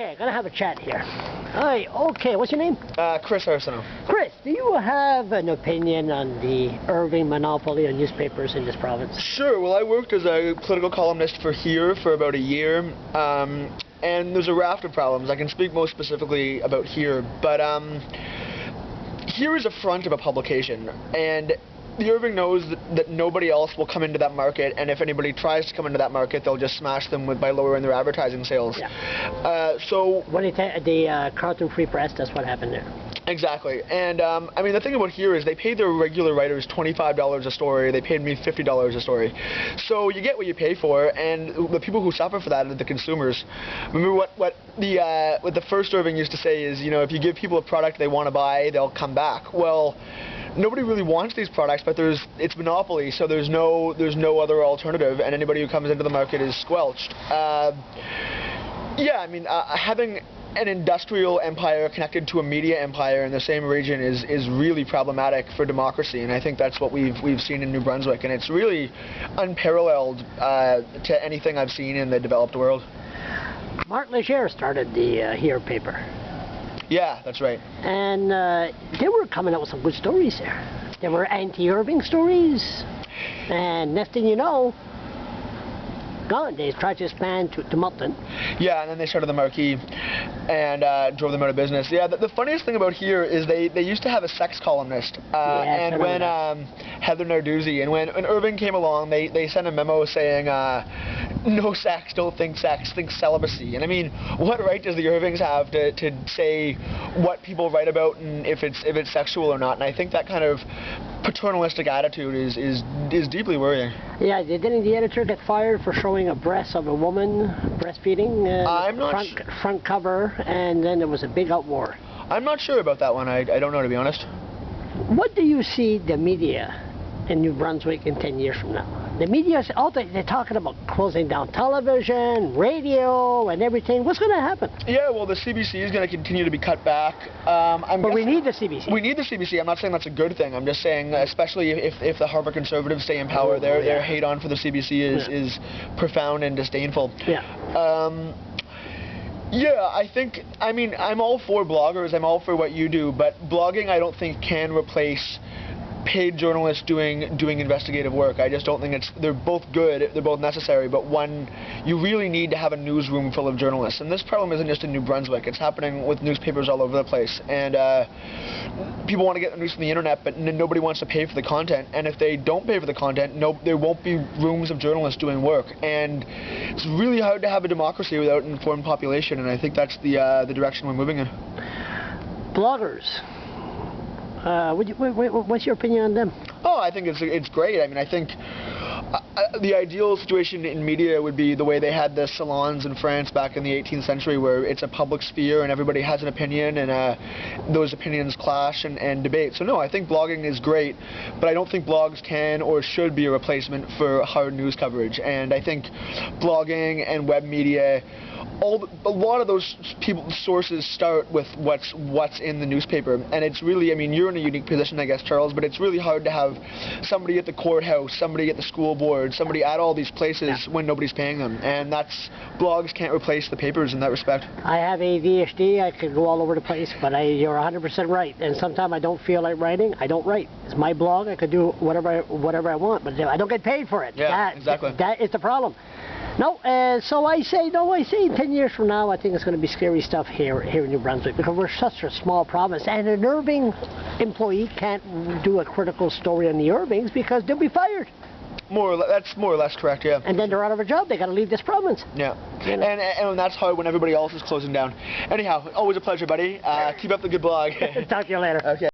Okay, gonna have a chat here. Hi, okay, what's your name? Chris Arsenault. Chris, do you have an opinion on the Irving monopoly on newspapers in this province? Sure, well I worked as a political columnist for Here for about a year, and there's a raft of problems. I can speak most specifically about Here, but Here is a front of a publication, and the Irving knows that nobody else will come into that market, and if anybody tries to come into that market, they'll just smash them by lowering their advertising sales. Yeah. So when the Carlton Free Press, that's what happened there. Exactly, and I mean the thing about Here is they paid their regular writers $25 a story. They paid me $50 a story. So you get what you pay for, and the people who suffer for that are the consumers. Remember what the first Irving used to say is, you know, if you give people a product they want to buy, they'll come back. Well, nobody really wants these products, but it's monopoly, so there's no other alternative, and anybody who comes into the market is squelched. Yeah, I mean having an industrial empire connected to a media empire in the same region is really problematic for democracy, and I think that's what we've seen in New Brunswick, and it's really unparalleled to anything I've seen in the developed world. Mark Leger started the Here paper. Yeah, that's right. And they were coming out with some good stories there. There were anti-Irving stories, and next thing you know, gone. They tried to expand to Milton. Yeah, and then they started the Marquee and drove them out of business. Yeah, the funniest thing about Here is they used to have a sex columnist, yes, and when Heather Narduzzi, and when Irving came along, they sent a memo saying, no sex, don't think sex, think celibacy. And I mean, what right does the Irvings have to say what people write about and if it's sexual or not? And I think that kind of paternalistic attitude is deeply worrying. Yeah, didn't the editor get fired for showing a breast of a woman breastfeeding? I'm not front cover, and then there was a big uproar. I'm not sure about that one. I don't know, to be honest. What do you see the media in New Brunswick in 10 years from now? The media, they're talking about closing down television, radio, and everything. What's going to happen? Yeah, well, the CBC is going to continue to be cut back. But we need the CBC. We need the CBC. I'm not saying that's a good thing. I'm just saying, especially if the Harbour Conservatives stay in power, their hate on for the CBC is profound and disdainful. Yeah. Yeah, I mean, I'm all for bloggers. I'm all for what you do, but blogging I don't think can replace paid journalists doing investigative work. I just don't think they're both good, they're both necessary, but you really need to have a newsroom full of journalists. And this problem isn't just in New Brunswick, it's happening with newspapers all over the place. And people want to get the news from the internet, but nobody wants to pay for the content. And if they don't pay for the content, there won't be rooms of journalists doing work. And it's really hard to have a democracy without an informed population, and I think that's the direction we're moving in. Bloggers. What's your opinion on them? Oh, I think it's great. I mean, I think the ideal situation in media would be the way they had the salons in France back in the 18th century, where it's a public sphere and everybody has an opinion, and those opinions clash and debate. So no, I think blogging is great, but I don't think blogs can or should be a replacement for hard news coverage. And I think blogging and web media, a lot of those sources start with what's in the newspaper, and it's really, I mean, you're in a unique position, I guess, Charles, but it's really hard to have somebody at the courthouse, somebody at the school board, somebody at all these places when nobody's paying them, and blogs can't replace the papers in that respect. I have ADHD, I could go all over the place, but you're 100% right, and sometimes I don't feel like writing, I don't write. It's my blog, I could do whatever I want, but I don't get paid for it. Yeah, exactly. That is the problem. No, so I say 10 years from now, I think it's going to be scary stuff here in New Brunswick, because we're such a small province, and an Irving employee can't do a critical story on the Irvings because they'll be fired. That's more or less correct, yeah. And then they're out of a job, they got to leave this province. Yeah, you know? and that's hard when everybody else is closing down. Anyhow, always a pleasure, buddy. Keep up the good blog. Talk to you later. Okay.